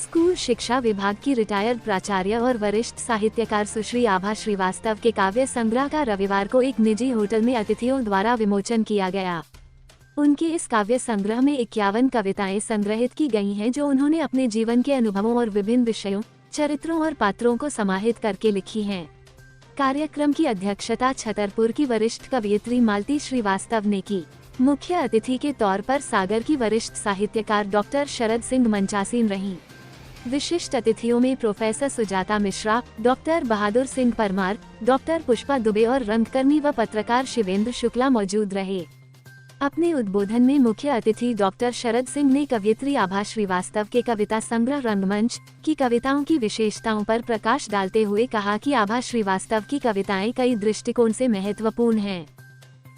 School शिक्षा विभाग की रिटायर्ड प्राचार्य और वरिष्ठ साहित्यकार सुश्री आभा श्रीवास्तव के काव्य संग्रह का रविवार को एक निजी होटल में अतिथियों द्वारा विमोचन किया गया। उनके इस काव्य संग्रह में 51 कविताएं संग्रहित की गई हैं, जो उन्होंने अपने जीवन के अनुभवों और विभिन्न विषयों, चरित्रों और पात्रों को समाहित करके लिखी हैं। कार्यक्रम की अध्यक्षता छतरपुर की वरिष्ठ कवयित्री मालती श्रीवास्तव ने की। मुख्य अतिथि के तौर पर सागर की वरिष्ठ साहित्यकार डॉक्टर शरद सिंह मंचासीन रहीं। विशिष्ट अतिथियों में professor Sujata Mishra, doctor Bahadur Singh Parmar, doctor Pushpa Dubey और रंगकर्मी व पत्रकार शिवेंद्र शुक्ला मौजूद रहे। अपने उद्बोधन में मुख्य अतिथि डॉक्टर शरद सिंह ने कवयित्री आभा श्रीवास्तव के कविता संग्रह रंगमंच की कविताओं की विशेषताओं पर प्रकाश डालते हुए कहा कि आभा श्रीवास्तव की कविताएं कई दृष्टिकोण से महत्वपूर्ण हैं।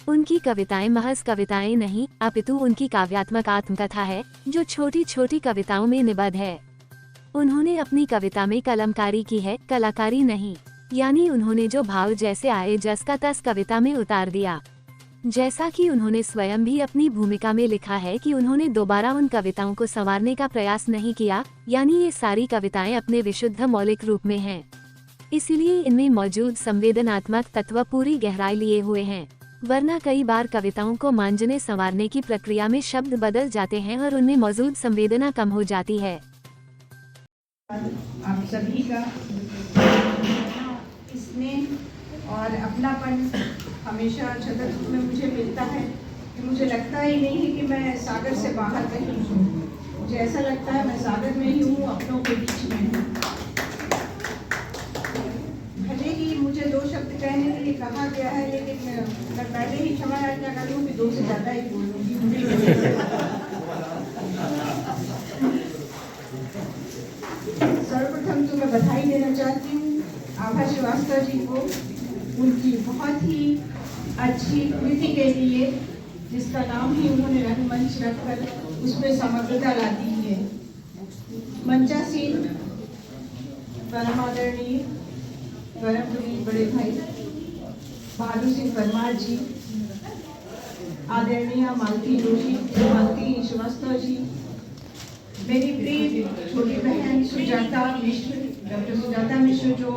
उनकी कविताएं महज कविताएं नहीं, अपितु उनकी काव्यात्मक आत्मकथा है, जो छोटी छोटी कविताओं में निबद्ध है। उन्होंने अपनी कविता में कलमकारी की है, कलाकारी नहीं। यानी उन्होंने जो भाव जैसे आए जस का तस कविता में उतार दिया। जैसा कि उन्होंने स्वयं भी अपनी भूमिका में लिखा है कि उन्होंने दोबारा उन कविताओं को संवारने का प्रयास नहीं किया, यानी ये सारी कविताएं अपने विशुद्ध मौलिक रूप में हैं। इसीलिए इनमें मौजूद संवेदनात्मक तत्व पूरी गहराई लिए हुए हैं। वरना कई बार कविताओं को मांझने संवारने की प्रक्रिया में शब्द बदल जाते हैं और उनमें मौजूद संवेदना कम हो जाती है। आप सभी का स्नेह और अपनापन हमेशा छतरपुर में मुझे मिलता है कि मुझे लगता ही नहीं है कि मैं सागर से बाहर कहीं हूँ। मुझे ऐसा लगता है मैं सागर में ही हूँ, अपनों के बीच में हूँ। भले ही मुझे 2 शब्द कहने के लिए कहा गया है, लेकिन मैं पहले ही क्षमा याचना कर लूँ कि 2 से ज़्यादा ही बोलूँगी। सर्वप्रथम तो मैं बधाई देना चाहती हूँ आभा श्रीवास्तव जी को उनकी बहुत ही अच्छी कृति के लिए, जिसका नाम ही उन्होंने रंगमंच रखकर उसमें समग्रता ला दी है। मंचासीन परम आदरणीय परमपुरी बड़े भाई बहादुर सिंह परमार जी, आदरणीय मालती श्रीवास्तव जी, मेरी प्रिय छोटी बहन सुजाता मिश्र, डॉक्टर सुजाता मिश्र, जो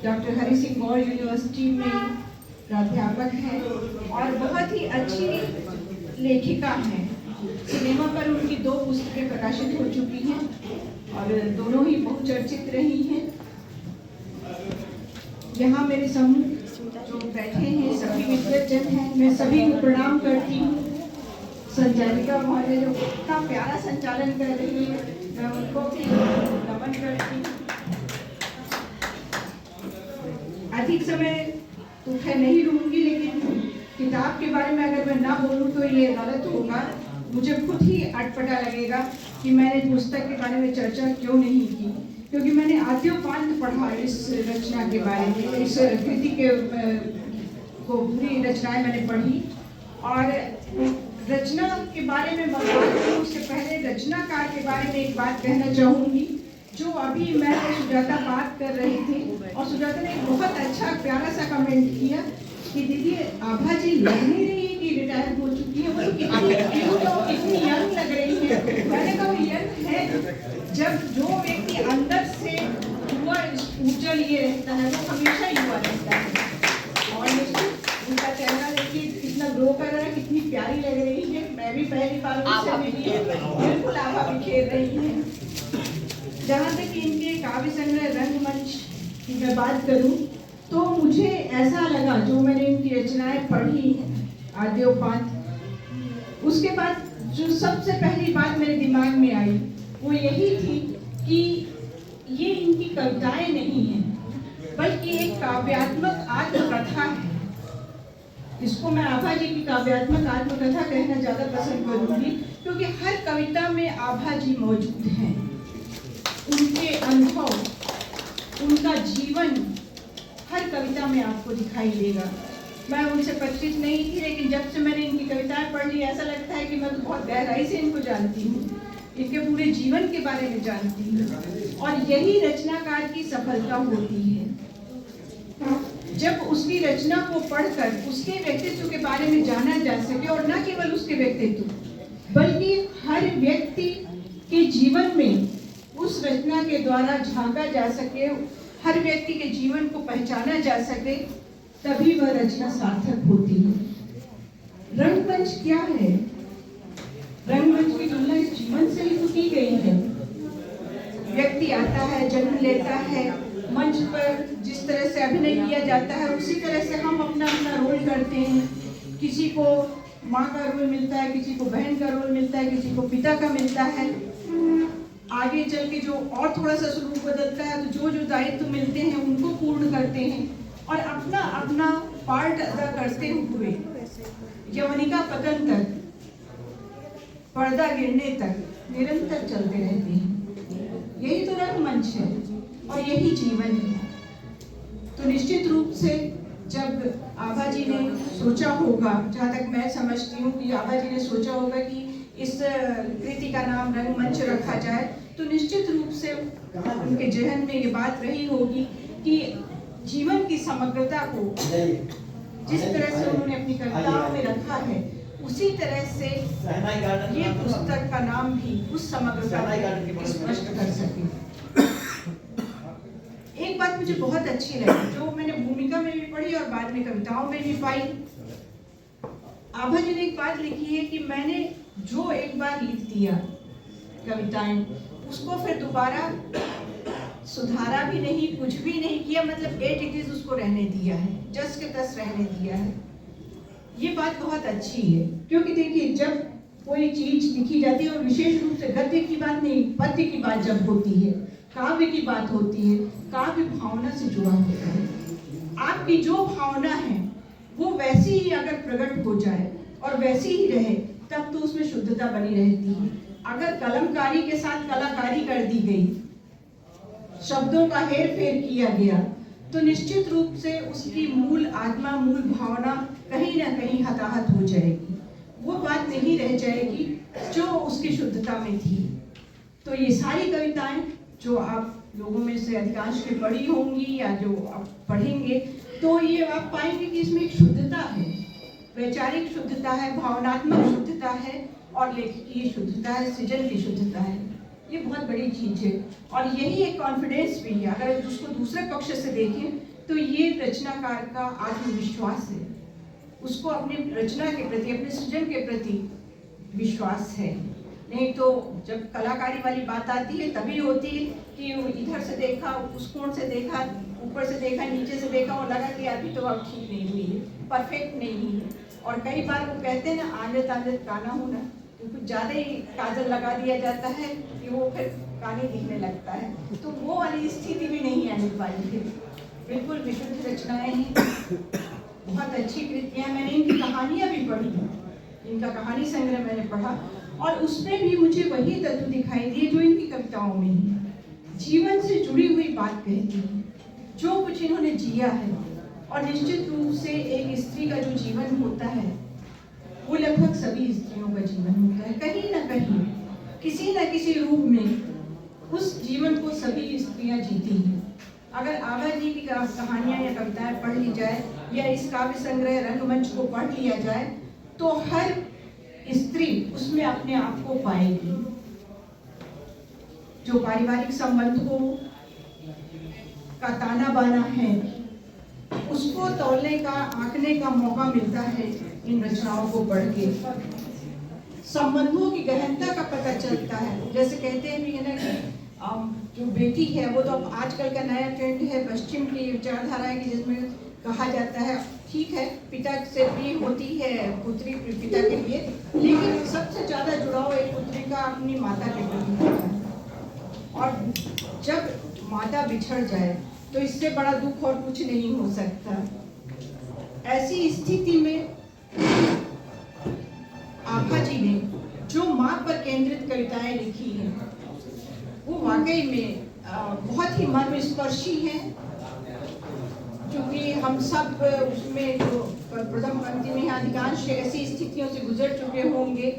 डॉक्टर हरि सिंह गौर यूनिवर्सिटी में प्राध्यापक हैं और बहुत ही अच्छी लेखिका हैं। सिनेमा पर उनकी 2 पुस्तकें प्रकाशित हो चुकी हैं और दोनों ही बहुचर्चित रही हैं। यहाँ मेरे समूह जो बैठे हैं सभी विद्वजन हैं, मैं सभी को प्रणाम करती हूँ। संचालिका महोदय जो इतना प्यारा संचालन कर रही है, मैं उनको भी नमन करती हूँ। अधिक समय तो खैर नहीं लूँगी, लेकिन किताब के बारे में अगर मैं ना बोलूँ तो ये गलत होगा। मुझे खुद ही अटपटा लगेगा कि मैंने पुस्तक के बारे में चर्चा क्यों नहीं की, क्योंकि मैंने आद्योपांत पढ़ा इस रचना के बारे में, इस कृति के को पूरी रचनाएं मैंने पढ़ी। और रचना के बारे में बात करूँ उससे पहले रचनाकार के बारे में एक बात कहना चाहूँगी। जो अभी मैं सुजाता बात कर रही थी और सुजाता ने एक बहुत अच्छा प्यारा सा कमेंट किया कि दीदी आभा जी लग नहीं रही है कि रिटायर हो चुकी है, वो कितनी यंग लग रही है। मैंने कहा यंग है जब जो व्यक्ति अंदर से युवा ऊर्जा लिए रहता है वो हमेशा युवा रहता है। और उनका चेहरा देखिए कितना ग्रो कर रहा है, कितनी प्यारी लग रही है। मैं भी पहली बार उनसे मिली है, बिल्कुल आभा बिखेर रही है। जहाँ तक इनके काव्य संग्रह रंगमंच की मैं बात करूँ तो मुझे ऐसा लगा, जो मैंने इनकी रचनाएं पढ़ी आद्योपांत, उसके बाद जो सबसे पहली बात मेरे दिमाग में आई वो यही थी कि ये इनकी कविताएं नहीं हैं, बल्कि एक काव्यात्मक आत्मकथा है। इसको मैं आभा जी की काव्यात्मक आत्मकथा कहना ज़्यादा पसंद करूँगी, क्योंकि हर कविता में आभा जी मौजूद हैं। उनके अनुभव, उनका जीवन हर कविता में आपको दिखाई देगा। मैं उनसे परिचित नहीं थी, लेकिन जब से मैंने इनकी कविताएं पढ़ ली ऐसा लगता है कि मैं तो बहुत गहराई से इनको जानती हूँ, इनके पूरे जीवन के बारे में जानती हूँ। और यही रचनाकार की सफलता होती है, जब उसकी रचना को पढ़कर उसके व्यक्तित्व के बारे में जाना जा सके, और न केवल उसके व्यक्तित्व बल्कि हर व्यक्ति के जीवन में उस रचना के द्वारा झांका जा सके, हर व्यक्ति के जीवन को पहचाना जा सके, तभी वह रचना सार्थक होती है। रंगमंच क्या है? रंगमंच की तुलना इस जीवन से ही तो की गई है। व्यक्ति आता है, जन्म लेता है, मंच पर जिस तरह से अभिनय किया जाता है उसी तरह से हम अपना अपना रोल करते हैं। किसी को माँ का रोल मिलता है, किसी को बहन का रोल मिलता है, किसी को पिता का मिलता है। आगे चल के जो और थोड़ा सा स्वरूप बदलता है तो जो दायित्व मिलते हैं उनको पूर्ण करते हैं और अपना अपना पार्ट अदा करते हुए यवनिका पतन तक, पर्दा गिरने तक निरंतर चलते रहते हैं। यही तो रंगमंच है और यही जीवन है। तो निश्चित रूप से जब आभा जी ने सोचा होगा, जहाँ तक मैं समझती हूँ कि आभा जी ने सोचा होगा कि इस कृति का नाम रंगमंच रखा जाए, तो निश्चित रूप से उनके जहन में ये बात रही होगी कि जीवन की समग्रता को जिस तरह से उन्होंने अपनी कविताओं में रखा है उसी तरह से ये पुस्तक का नाम भी उस समग्रता को स्पष्ट कर सके। एक बात मुझे बहुत अच्छी लगी जो मैंने भूमिका में भी पढ़ी और बाद में कविताओं में भी पाई। आभा जी ने एक बात लिखी है कि मैंने जो एक बार लिख दिया कविताएं, उसको फिर दोबारा सुधारा भी नहीं, कुछ भी नहीं किया, मतलब एट इट इज उसको रहने दिया है, जस के तस रहने दिया है। ये बात बहुत अच्छी है क्योंकि देखिए जब कोई चीज लिखी जाती है और विशेष रूप से गद्य की बात नहीं, पद्य की बात जब होती है, काव्य की बात होती है, काव्य भावना से जुड़ा होता है। आपकी जो भावना है वो वैसी ही अगर प्रकट हो जाए और वैसी ही रहे तब तो उसमें शुद्धता बनी रहती है। अगर कलमकारी के साथ कलाकारी कर दी गई, शब्दों का हेर फेर किया गया, तो निश्चित रूप से उसकी मूल आत्मा, मूल भावना कहीं ना कहीं हताहत हो जाएगी। वो बात नहीं रह जाएगी जो उसकी शुद्धता में थी। तो ये सारी कविताएं जो आप लोगों में से अधिकांश ने पढ़ी होंगी या जो आप पढ़ेंगे, तो ये आप पाएंगे कि इसमें एक शुद्धता है, वैचारिक शुद्धता है, भावनात्मक शुद्धता है और लेखकीय शुद्धता है, सृजन की शुद्धता है। ये बहुत बड़ी चीज है और यही एक कॉन्फिडेंस भी है। अगर उसको दूसरे पक्ष से देखें तो ये रचनाकार का आत्मविश्वास है, उसको अपनी रचना के प्रति, अपने सृजन के प्रति विश्वास है। नहीं तो जब कलाकारी वाली बात आती है तभी होती है कि इधर से देखा, उस कोण से देखा, ऊपर से देखा, नीचे से देखा और लगा कि अभी तो अब ठीक नहीं हुई है, परफेक्ट नहीं हुई है। और कई बार वो कहते हैं ना, आंजत आंजत काना होना, तो कुछ ज़्यादा ही काजल लगा दिया जाता है कि वो फिर काने दिखने लगता है। तो वो वाली स्थिति भी नहीं आने पाई है। बिल्कुल विशुद्ध रचनाएं हैं, बहुत अच्छी कृतियाँ। मैंने इनकी कहानियाँ भी पढ़ी, इनका कहानी संग्रह मैंने पढ़ा और उसमें भी मुझे वही तत्व दिखाई दिए जो इनकी कविताओं में है। जीवन से जुड़ी हुई बात कहती है, जो कुछ इन्होंने जिया है। और निश्चित रूप से एक स्त्री का जो जीवन होता है वो लगभग सभी स्त्रियों का जीवन होता है, कहीं ना कहीं, किसी न किसी रूप में उस जीवन को सभी स्त्रियां जीती हैं। अगर आभा जी की कहानियां या कविताएं पढ़ ली जाए या इस काव्य संग्रह रंगमंच को पढ़ लिया जाए तो हर स्त्री उसमें अपने आप को पाएगी। जो पारिवारिक संबंधों का ताना बाना है उसको तौलने का, आंकने का मौका मिलता है इन रचनाओं को पढ़ के। संबंधों की गहनता का पता चलता है। जैसे कहते हैं भी है ना कि जो बेटी है वो तो अब आजकल का नया ट्रेंड है, पश्चिम की विचारधारा है कि जिसमें कहा जाता है ठीक है पिता से भी होती है पुत्री पिता के लिए, लेकिन सबसे ज्यादा जुड़ाव एक पुत्री का अपनी माता के प्रति होता है। और जब माता बिछड़ जाए तो इससे बड़ा दुख और कुछ नहीं हो सकता। ऐसी स्थिति में आभा जी ने जो माँ पर केंद्रित कविताएं लिखी हैं वो वाकई में बहुत ही मर्मस्पर्शी हैं, क्योंकि हम सब उसमें जो प्रथम पंक्ति में अधिकांश ऐसी स्थितियों से गुजर चुके होंगे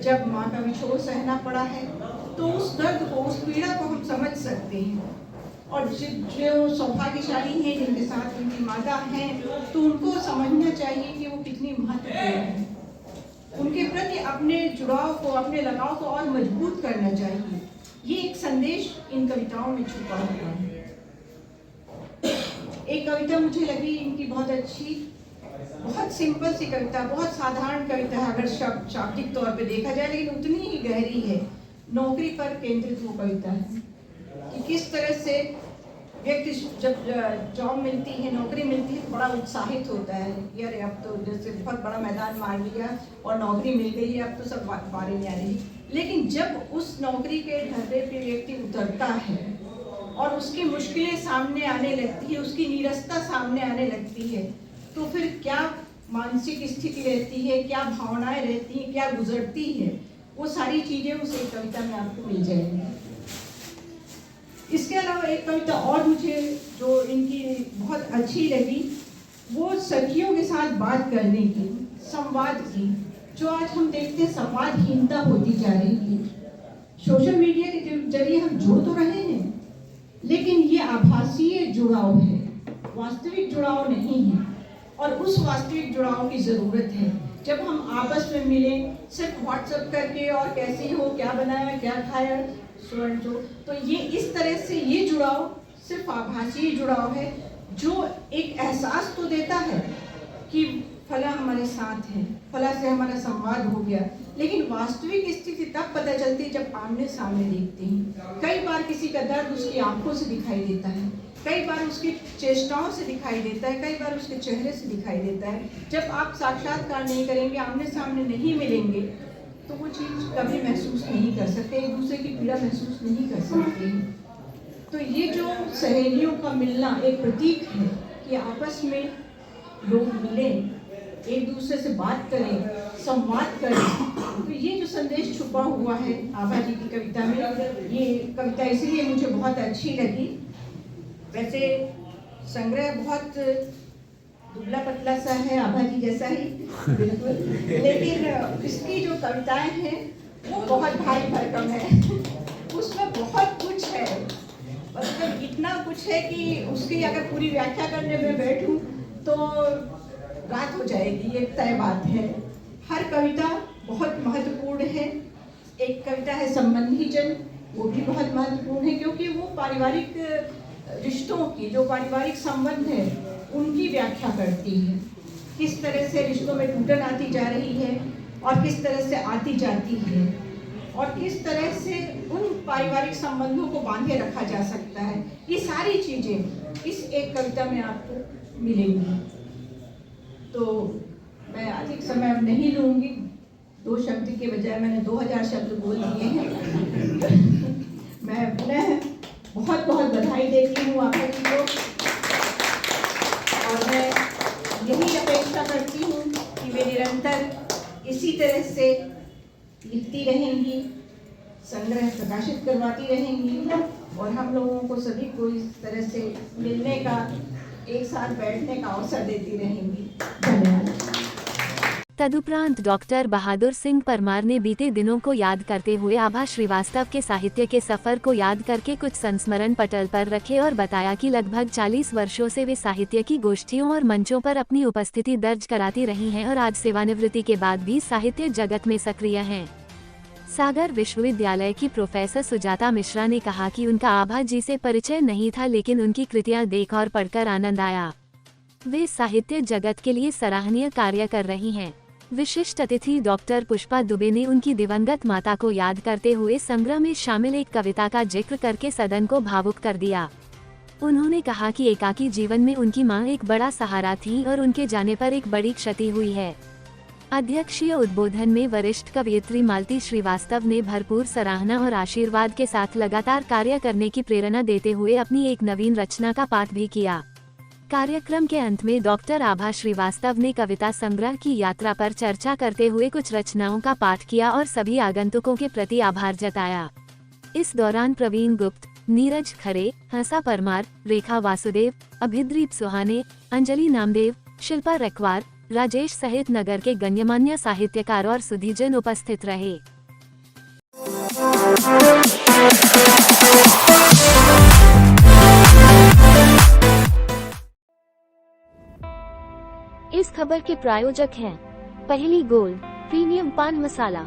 जब माँ का विछोह सहना पड़ा है, तो उस दर्द को, उस पीड़ा को हम समझ सकते हैं। और जो सौभाग्यशाली हैं जिनके साथ उनकी माता हैं, तो उनको समझना चाहिए कि वो कितनी महत्वपूर्ण है। उनके प्रति अपने जुड़ाव को, अपने लगाव को और मजबूत करना चाहिए। ये एक संदेश संदेश इन कविताओं में छुपा हुआ है। एक कविता मुझे लगी इनकी बहुत अच्छी, बहुत सिंपल सी कविता, बहुत साधारण कविता है अगर शाब्दिक तौर पे देखा जाए, लेकिन उतनी ही गहरी है। नौकरी पर केंद्रित वो कविता है कि किस तरह से व्यक्ति जब जॉब मिलती है, नौकरी मिलती है तो बड़ा उत्साहित होता है कि अरे अब तो जैसे बहुत बड़ा मैदान मार लिया और नौकरी मिल गई है, अब तो सब बारी नहीं आ रही। लेकिन जब उस नौकरी के ढर्रे पे व्यक्ति उतरता है और उसकी मुश्किलें सामने आने लगती है, उसकी नीरसता सामने आने लगती है, तो फिर क्या मानसिक स्थिति रहती है, क्या भावनाएं रहती हैं, क्या गुजरती है, वो सारी चीज़ें उस एक कविता में आपको मिल जाएंगी। इसके अलावा एक कविता और मुझे जो इनकी बहुत अच्छी लगी, वो सखियों के साथ बात करने की, संवाद की, जो आज हम देखते हैं संवादहीनता होती जा रही है। सोशल मीडिया के जरिए हम जुड़ तो रहे हैं, लेकिन ये आभासीय जुड़ाव है, वास्तविक जुड़ाव नहीं है, और उस वास्तविक जुड़ाव की ज़रूरत है। जब हम आपस में मिलें सिर्फ व्हाट्सएप करके और कैसे हो, क्या बनाया, क्या खाया, तो ये इस तरह से ये जुड़ाव सिर्फ आभासी जुड़ाव है, जो एक एहसास तो देता है कि फला हमारे साथ है, फला से हमारा संवाद हो गया, लेकिन वास्तविक स्थिति तब पता चलती है जब आमने सामने देखते हैं। कई बार किसी का दर्द उसकी आंखों से दिखाई देता है, कई बार उसकी चेष्टाओं से दिखाई देता है, कई बार उसके चेहरे से दिखाई देता है। जब आप साक्षात्कार नहीं करेंगे, आमने सामने नहीं मिलेंगे, तो वो चीज़ कभी महसूस नहीं कर सकते, एक दूसरे की पीड़ा महसूस नहीं कर सकते। तो ये जो सहेलियों का मिलना एक प्रतीक है कि आपस में लोग मिलें, एक दूसरे से बात करें, संवाद करें। तो ये जो संदेश छुपा हुआ है आभा जी की कविता में, ये कविता इसलिए मुझे बहुत अच्छी लगी। वैसे संग्रह बहुत दुबला पतला सा है, आभा जी जैसा ही बिल्कुल, लेकिन इसकी जो कविताएं हैं वो बहुत भारी भरकम है। उसमें बहुत कुछ है, मतलब इतना कुछ है कि उसकी अगर पूरी व्याख्या करने में बैठूं तो रात हो जाएगी, ये तय बात है। हर कविता बहुत महत्वपूर्ण है। एक कविता है संबंधी जन, वो भी बहुत महत्वपूर्ण है क्योंकि वो पारिवारिक रिश्तों की, जो पारिवारिक संबंध है उनकी व्याख्या करती है। किस तरह से रिश्तों में टूटन आती जा रही है और किस तरह से आती जाती है, और किस तरह से उन पारिवारिक संबंधों को बांधे रखा जा सकता है। ये सारी चीज़ें इस एक कविता में आपको मिलेंगी। तो मैं अधिक समय अब नहीं लूँगी, 2 शब्द के बजाय मैंने 2000 शब्द बोल दिए हैं। मैं पुनः बहुत बहुत बधाई देती हूँ आप सभी को, और मैं यही अपेक्षा करती हूँ कि वे निरंतर इसी तरह से लिखती रहेंगी, संग्रह प्रकाशित करवाती रहेंगी, और हम लोगों को सभी को इस तरह से मिलने का, एक साथ बैठने का अवसर देती रहेंगी। धन्यवाद। तदुपरांत डॉक्टर बहादुर सिंह परमार ने बीते दिनों को याद करते हुए आभा श्रीवास्तव के साहित्य के सफर को याद करके कुछ संस्मरण पटल पर रखे और बताया कि लगभग 40 वर्षों से वे साहित्य की गोष्ठियों और मंचों पर अपनी उपस्थिति दर्ज कराती रही हैं और आज सेवानिवृत्ति के बाद भी साहित्य जगत में सक्रिय हैं। सागर विश्वविद्यालय की प्रोफेसर सुजाता मिश्रा ने कहा कि उनका आभा जी से परिचय नहीं था, लेकिन उनकी कृतियां देख और पढ़कर आनंद आया। वे साहित्य जगत के लिए सराहनीय कार्य कर रही हैं। विशिष्ट अतिथि डॉक्टर पुष्पा दुबे ने उनकी दिवंगत माता को याद करते हुए संग्रह में शामिल एक कविता का जिक्र करके सदन को भावुक कर दिया। उन्होंने कहा कि एकाकी जीवन में उनकी मां एक बड़ा सहारा थी और उनके जाने पर एक बड़ी क्षति हुई है। अध्यक्षीय उद्बोधन में वरिष्ठ कवयित्री मालती श्रीवास्तव ने भरपूर सराहना और आशीर्वाद के साथ लगातार कार्य करने की प्रेरणा देते हुए अपनी एक नवीन रचना का पाठ भी किया। कार्यक्रम के अंत में डॉक्टर आभा श्रीवास्तव ने कविता संग्रह की यात्रा पर चर्चा करते हुए कुछ रचनाओं का पाठ किया और सभी आगंतुकों के प्रति आभार जताया। इस दौरान प्रवीण गुप्त, नीरज खरे, हंसा परमार, रेखा वासुदेव, अभिद्रीप सुहाने, अंजलि नामदेव, शिल्पा रखवार, राजेश सहित नगर के गण्यमान्य साहित्यकार और सुधीजन उपस्थित रहे। इस खबर के प्रायोजक हैं पहली गोल्ड प्रीमियम पान मसाला।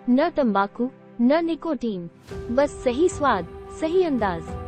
न तंबाकू, न निकोटीन, बस सही स्वाद, सही अंदाज।